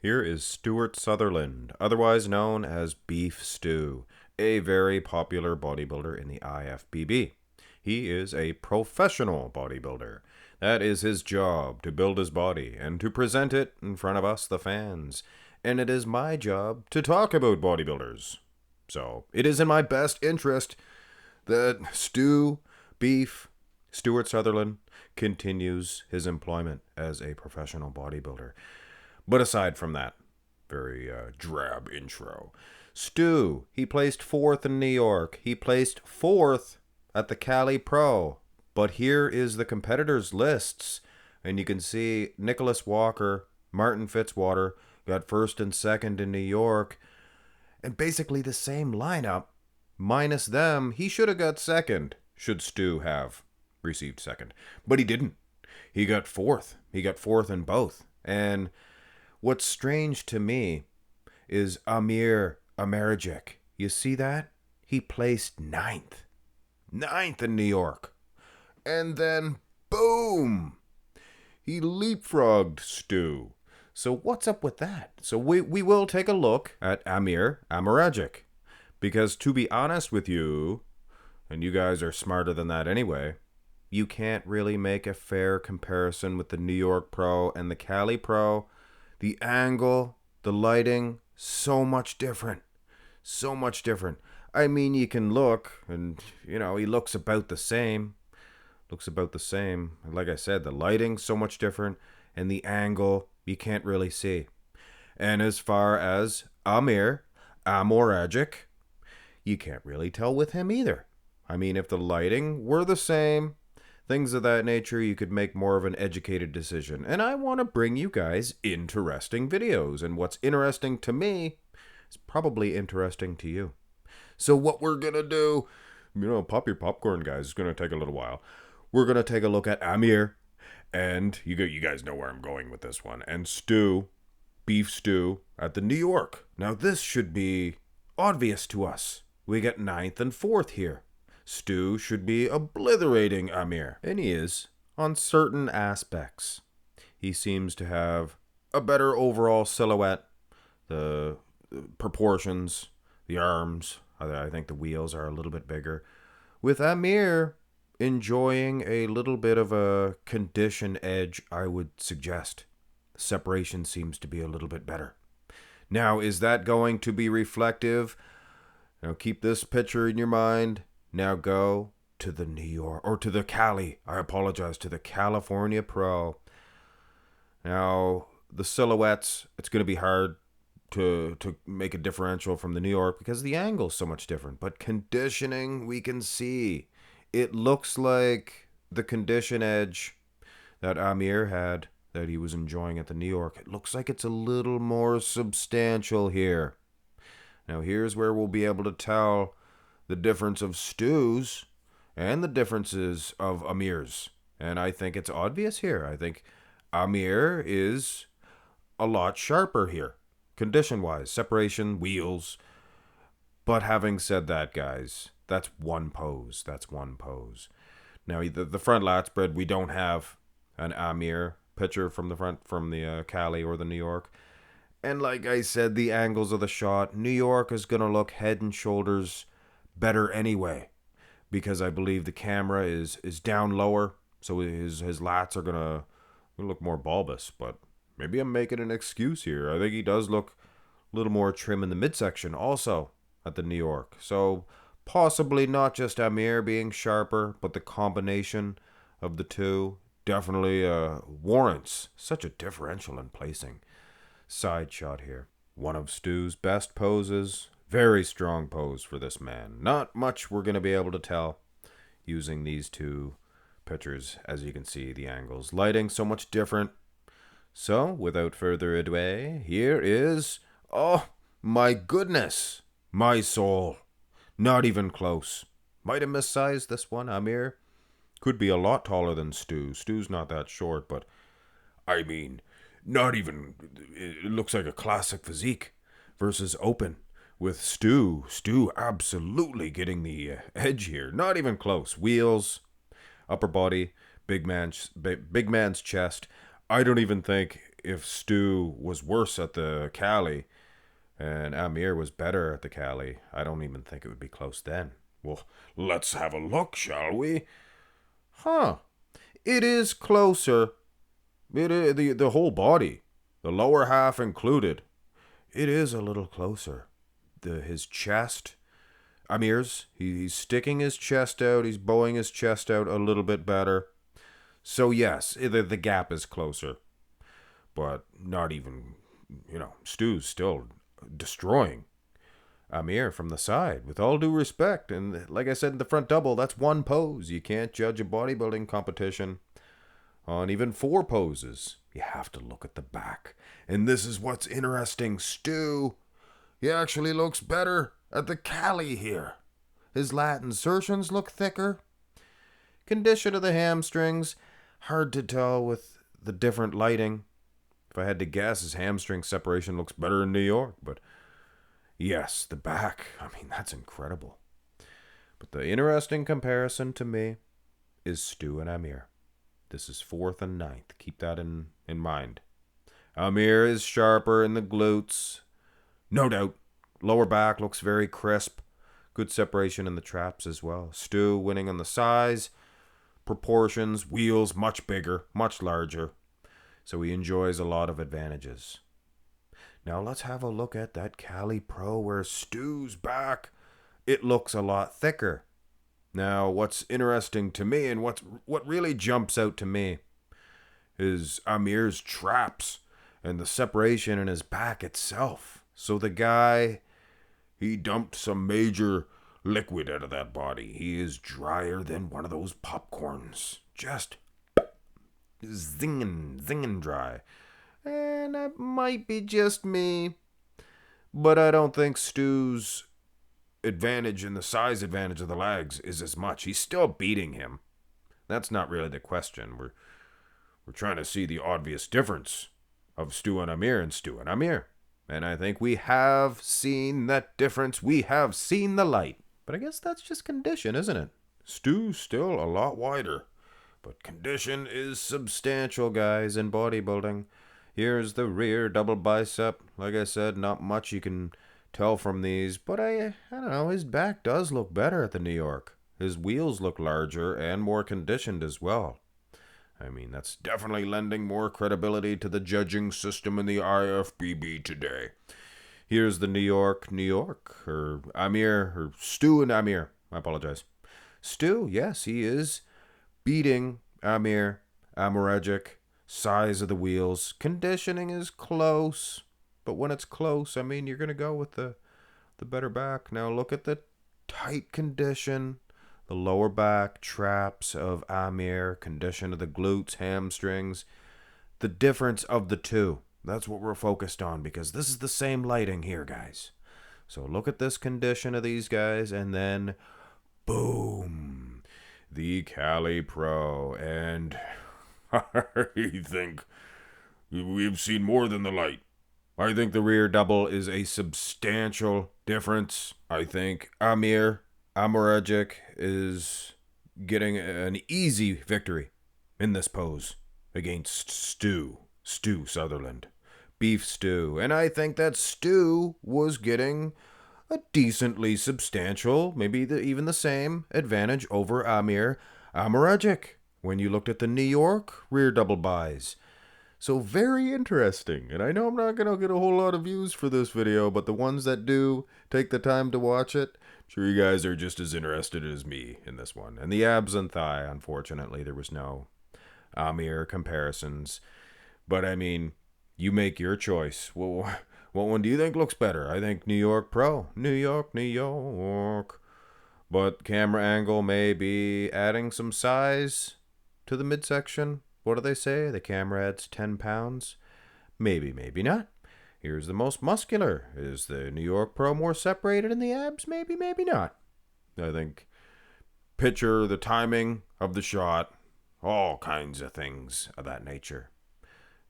Here is Stuart Sutherland, otherwise known as Beef Stew, a very popular bodybuilder in the IFBB. He is a professional bodybuilder. That is his job, to build his body and to present it in front of us, the fans. And it is my job to talk about bodybuilders. So, it is in my best interest that Stuart Sutherland, continues his employment as a professional bodybuilder. But aside from that, very drab intro. Stu, he placed fourth in New York. He placed fourth at the Cali Pro. But here is the competitors' lists. And you can see Nicholas Walker, Martin Fitzwater got first and second in New York. And basically the same lineup. Minus them, he should have got second, should Stu have received second. But he didn't. He got fourth. He got fourth in both. And what's strange to me is Amir Amaragic. You see that? He placed ninth. Ninth in New York. And then, boom! He leapfrogged Stu. So what's up with that? So we will take a look at Amir Amaragic. Because to be honest with you, and you guys are smarter than that anyway, you can't really make a fair comparison with the New York Pro and the Cali Pro. The angle, the lighting, so much different. So much different. I mean, you can look, and, he looks about the same. Looks about the same. Like I said, the lighting, so much different. And the angle, you can't really see. And as far as Amir Amaragic, you can't really tell with him either. I mean, if the lighting were the same, things of that nature, you could make more of an educated decision. And I want to bring you guys interesting videos. And what's interesting to me is probably interesting to you. So what we're going to do, pop your popcorn, guys. It's going to take a little while. We're going to take a look at Amir. And you guys know where I'm going with this one. And Stu, Beef Stew, at the New York. Now, this should be obvious to us. We get ninth and fourth here. Stu should be obliterating Amir. And he is, on certain aspects. He seems to have a better overall silhouette. The proportions, the arms, I think the wheels are a little bit bigger. With Amir enjoying a little bit of a condition edge, I would suggest. Separation seems to be a little bit better. Now, is that going to be reflective? Now, keep this picture in your mind. Now go to the New York, or to the Cali, to the California Pro. Now, the silhouettes, it's going to be hard to make a differential from the New York because the angle's so much different. But conditioning, we can see. It looks like the condition edge that Amir had, that he was enjoying at the New York. It looks like it's a little more substantial here. Now, here's where we'll be able to tell the difference of Stu's and the differences of Amir's. And I think it's obvious here. I think Amir is a lot sharper here, condition-wise, separation, wheels. But having said that, guys, that's one pose. That's one pose. Now, the front lat spread, we don't have an Amir picture from the front, from the Cali or the New York. And like I said, the angles of the shot, New York is going to look head and shoulders better anyway, because I believe the camera is down lower, so his lats are going to look more bulbous. But maybe I'm making an excuse here. I think he does look a little more trim in the midsection also at the New York. So possibly not just Amir being sharper, but the combination of the two definitely warrants such a differential in placing. Side shot here. One of Stu's best poses. Very strong pose for this man. Not much we're going to be able to tell using these two pictures. As you can see, the angles. Lighting so much different. So, without further ado, here is... Oh, my goodness. My soul. Not even close. Might have missized this one, Amir. Could be a lot taller than Stu. Stu's not that short, but... I mean... Not even, it looks like a classic physique versus open with Stu. Stu absolutely getting the edge here. Not even close. Wheels, upper body, big man's chest. I don't even think if Stu was worse at the Cali and Amir was better at the Cali, I don't even think it would be close then. Well, let's have a look, shall we? Huh. It is closer. It is the whole body, the lower half included. It is a little closer. His chest, Amir's, he's sticking his chest out. He's bowing his chest out a little bit better. So yes, the gap is closer, but not even. Stu's still destroying Amir from the side, with all due respect. And like I said in the front double, that's one pose. You can't judge a bodybuilding competition on even 4 poses. You have to look at the back. And this is what's interesting. Stu, he actually looks better at the Cali here. His lat insertions look thicker. Condition of the hamstrings, hard to tell with the different lighting. If I had to guess, his hamstring separation looks better in New York, but yes, the back, that's incredible. But the interesting comparison to me is Stu and Amir. This is 4th and 9th. Keep that in mind. Amir is sharper in the glutes. No doubt. Lower back looks very crisp. Good separation in the traps as well. Stu winning on the size, proportions, wheels much bigger, much larger. So he enjoys a lot of advantages. Now let's have a look at that Cali Pro where Stu's back. It looks a lot thicker. Now what's interesting to me and what really jumps out to me is Amir's traps and the separation in his back itself. So the guy, he dumped some major liquid out of that body. He is drier than one of those popcorns. Just zinging dry. And that might be just me, but I don't think Stu's advantage and the size advantage of the legs is as much. He's still beating him. That's not really the question. We're trying to see the obvious difference of Stu and Amir and Stu and Amir. And I think we have seen that difference. We have seen the light. But I guess that's just condition, isn't it? Stu's still a lot wider. But condition is substantial, guys, in bodybuilding. Here's the rear double bicep. Like I said, not much you can tell from these, but I don't know, his back does look better at the New York. His wheels look larger and more conditioned as well. That's definitely lending more credibility to the judging system in the IFBB today. Here's the New York, or Amir, or Stu and Amir. I apologize. Stu, yes, he is beating Amir. Amoregic, size of the wheels. Conditioning is close, but when it's close, you're going to go with the better back. Now look at the tight condition. The lower back traps of Amir, condition of the glutes, hamstrings. The difference of the two. That's what we're focused on because this is the same lighting here, guys. So look at this condition of these guys and then boom. The Cali Pro. And I think we've seen more than the light. I think the rear double is a substantial difference. I think Amoregic is getting an easy victory in this pose against Stu Sutherland. Beef Stu. And I think that Stu was getting a decently substantial, maybe even the same advantage over Amir Amoregic when you looked at the New York rear double buys. So very interesting. And I know I'm not going to get a whole lot of views for this video, but the ones that do take the time to watch it, I'm sure you guys are just as interested as me in this one. And the abs and thigh, unfortunately, there was no Amir comparisons. But you make your choice. Well, what one do you think looks better? I think New York Pro. New York. But camera angle may be adding some size to the midsection. What do they say? The camera adds 10 pounds? Maybe, maybe not. Here's the most muscular. Is the New York Pro more separated in the abs? Maybe, maybe not. I think picture, the timing of the shot, all kinds of things of that nature.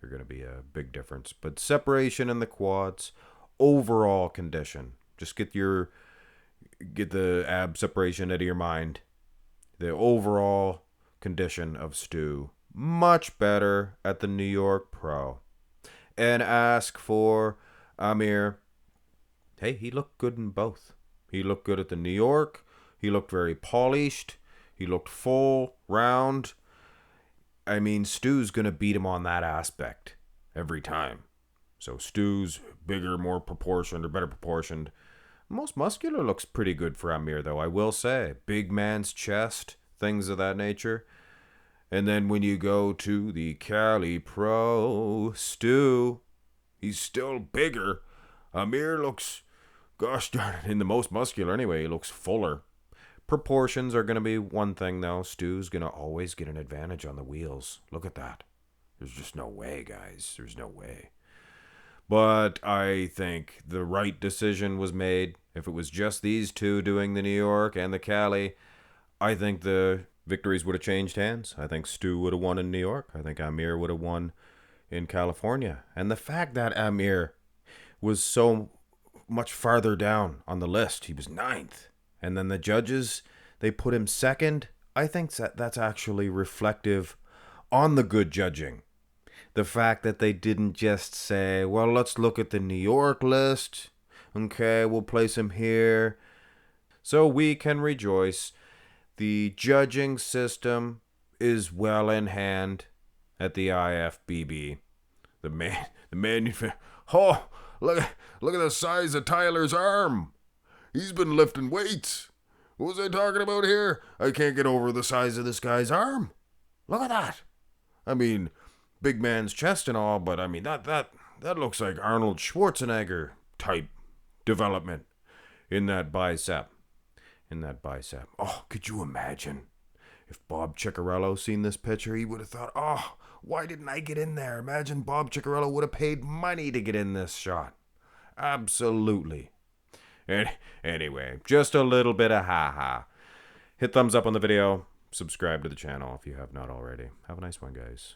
They're going to be a big difference. But separation in the quads, overall condition. Just get the ab separation out of your mind. The overall condition of Stu, much better at the New York Pro. and ask for Amir. Hey, he looked good in both. He looked good at the New York. He looked very polished. He looked full, round. I mean, Stu's going to beat him on that aspect every time. So Stu's bigger, more proportioned, or better proportioned. Most muscular looks pretty good for Amir, though, I will say. Big man's chest, things of that nature. And then when you go to the Cali Pro, Stu, he's still bigger. Amir looks, gosh darn it, in the most muscular anyway, he looks fuller. Proportions are going to be one thing, though. Stu's going to always get an advantage on the wheels. Look at that. There's just no way, guys. There's no way. But I think the right decision was made. If it was just these two doing the New York and the Cali, I think the victories would have changed hands. I think Stu would have won in New York. I think Amir would have won in California. And the fact that Amir was so much farther down on the list, he was ninth. And then the judges, they put him second. I think that's actually reflective on the good judging. The fact that they didn't just say, well, let's look at the New York list. Okay, we'll place him here. So we can rejoice. The judging system is well in hand at the IFBB. Oh, look at the size of Tyler's arm. He's been lifting weights. What was I talking about here? I can't get over the size of this guy's arm. Look at that. I mean, big man's chest and all, but I mean that looks like Arnold Schwarzenegger type development in that bicep. Oh, could you imagine if Bob Ciccarello seen this picture? He would have thought, oh, why didn't I get in there? Imagine Bob Ciccarello would have paid money to get in this shot. Absolutely. And anyway, just a little bit of ha-ha. Hit thumbs up on the video. Subscribe to the channel if you have not already. Have a nice one, guys.